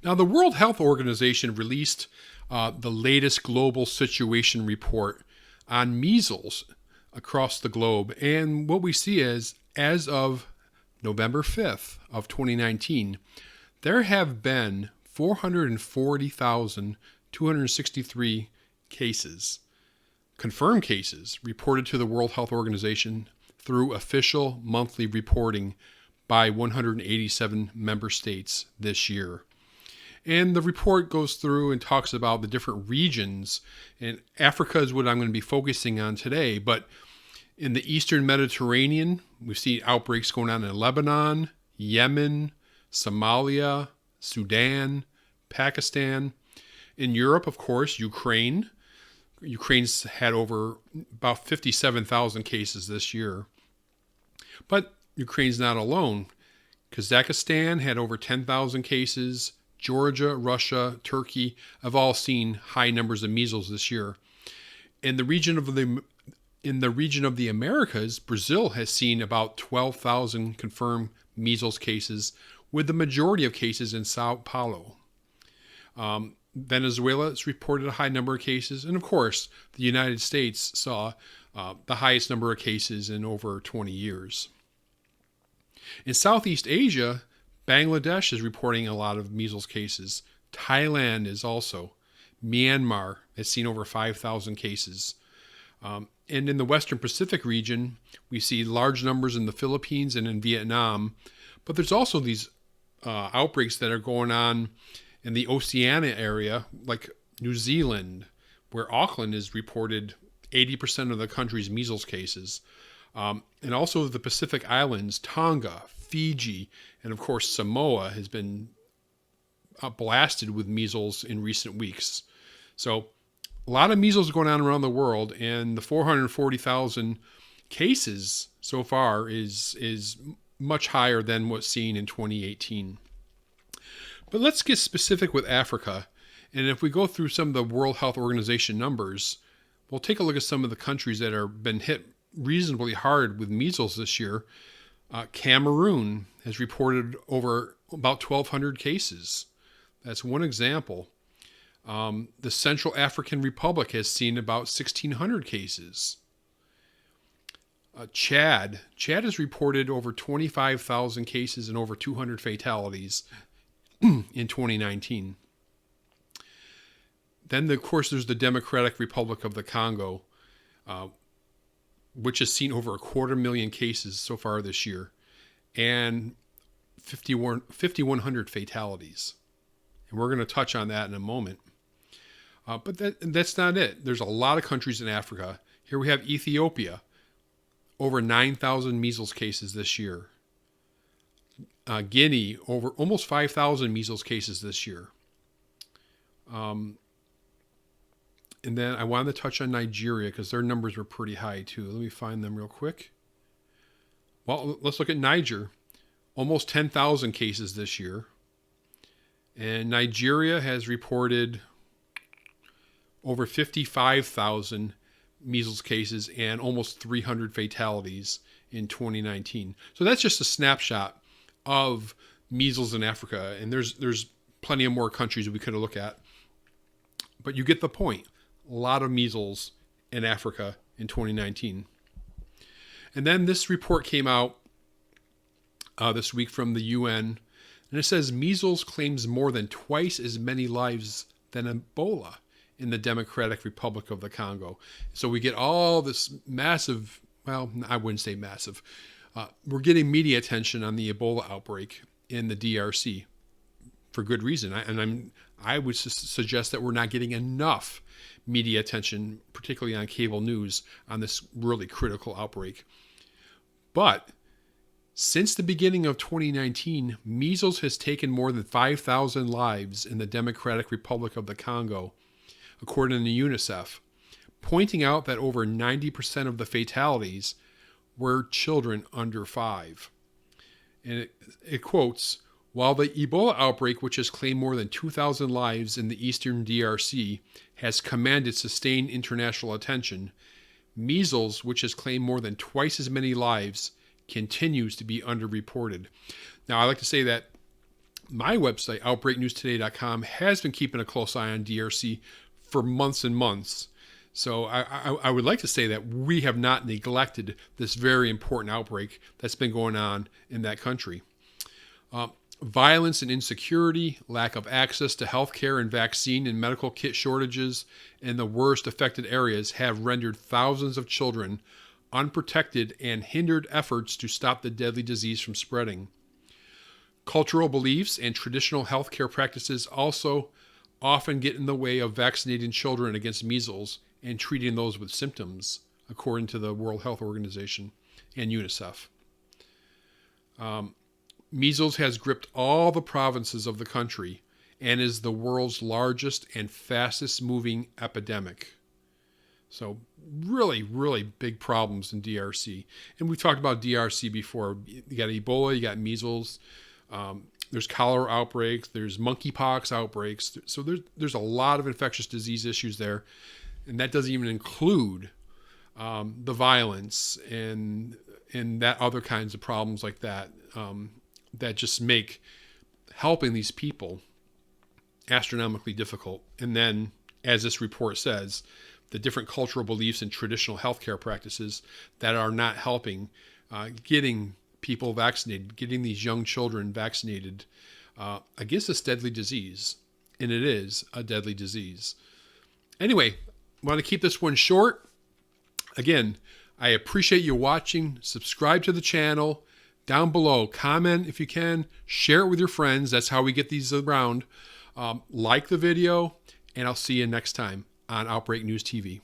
Now, the World Health Organization released the latest global situation report on measles across the globe. And what we see is, as of November 5th of 2019, there have been 440,263 cases, confirmed cases, reported to the World Health Organization through official monthly reporting by 187 member states this year. And the report goes through and talks about the different regions. And Africa is what I'm going to be focusing on today. But in the Eastern Mediterranean, we've seen outbreaks going on in Lebanon, Yemen, Somalia, Sudan, Pakistan. In Europe, of course, Ukraine. Ukraine's had over about 57,000 cases this year. But Ukraine's not alone. Kazakhstan had over 10,000 cases. Georgia, Russia, Turkey have all seen high numbers of measles this year. In the region of the Americas, Brazil has seen about 12,000 confirmed measles cases, with the majority of cases in Sao Paulo. Venezuela has reported a high number of cases, and of course, the United States saw the highest number of cases in over 20 years. In Southeast Asia, Bangladesh is reporting a lot of measles cases. Thailand is also. Myanmar has seen over 5,000 cases. And in the Western Pacific region, we see large numbers in the Philippines and in Vietnam. But there's also these outbreaks that are going on in the Oceania area, like New Zealand, where Auckland has reported 80% of the country's measles cases. And also the Pacific Islands, Tonga, Fiji, and of course Samoa has been blasted with measles in recent weeks. So a lot of measles going on around the world, and the 440,000 cases so far is much higher than what's seen in 2018. But let's get specific with Africa. And if we go through some of the World Health Organization numbers, we'll take a look at some of the countries that have been hit reasonably hard with measles this year. Cameroon has reported over about 1,200 cases. That's one example. The Central African Republic has seen about 1,600 cases. Chad has reported over 25,000 cases and over 200 fatalities in 2019. Then, of course, there's the Democratic Republic of the Congo, which has seen over 250,000 cases so far this year, and 5,100 fatalities. And we're going to touch on that in a moment. But that's not it. There's a lot of countries in Africa. Here we have Ethiopia, over 9,000 measles cases this year. Guinea, over almost 5,000 measles cases this year. And then I wanted to touch on Nigeria because their numbers were pretty high too. Let me find them real quick. Well, let's look at Niger. Almost 10,000 cases this year. And Nigeria has reported over 55,000 measles cases and almost 300 fatalities in 2019. So that's just a snapshot of measles in Africa. And there's plenty of more countries we could look at. But you get the point. A lot of measles in Africa in 2019. And then this report came out this week from the UN, and it says measles claims more than twice as many lives than Ebola in the Democratic Republic of the Congo. So we get all this massive, well, I wouldn't say massive, we're getting media attention on the Ebola outbreak in the DRC for good reason. I would suggest that we're not getting enough media attention, particularly on cable news, on this really critical outbreak. But since the beginning of 2019, measles has taken more than 5,000 lives in the Democratic Republic of the Congo, according to UNICEF, pointing out that over 90% of the fatalities were children under 5. And it quotes, while the Ebola outbreak, which has claimed more than 2,000 lives in the eastern DRC, has commanded sustained international attention, measles, which has claimed more than twice as many lives, continues to be underreported. Now, I like to say that My website, outbreaknewstoday.com, has been keeping a close eye on DRC for months and months. So I would like to say that we have not neglected this very important outbreak that's been going on in that country. Violence and insecurity, lack of access to healthcare and vaccine and medical kit shortages in the worst affected areas have rendered thousands of children unprotected and hindered efforts to stop the deadly disease from spreading. Cultural beliefs and traditional healthcare practices also often get in the way of vaccinating children against measles and treating those with symptoms, according to the World Health Organization and UNICEF. Measles has gripped all the provinces of the country and is the world's largest and fastest moving epidemic. So really, really big problems in DRC. And we've talked about DRC before. You got Ebola, you got measles, there's cholera outbreaks, there's monkeypox outbreaks. So there's a lot of infectious disease issues there. And that doesn't even include the violence and that other kinds of problems like that, that just make helping these people astronomically difficult. And then, as this report says, the different cultural beliefs and traditional healthcare practices that are not helping getting people vaccinated, getting these young children vaccinated against this deadly disease. And it is a deadly disease. Anyway, I want to keep this one short. Again, I appreciate you watching. Subscribe to the channel. Down below, comment if you can. Share it with your friends. That's how we get these around. Like the video, and I'll see you next time on Outbreak News TV.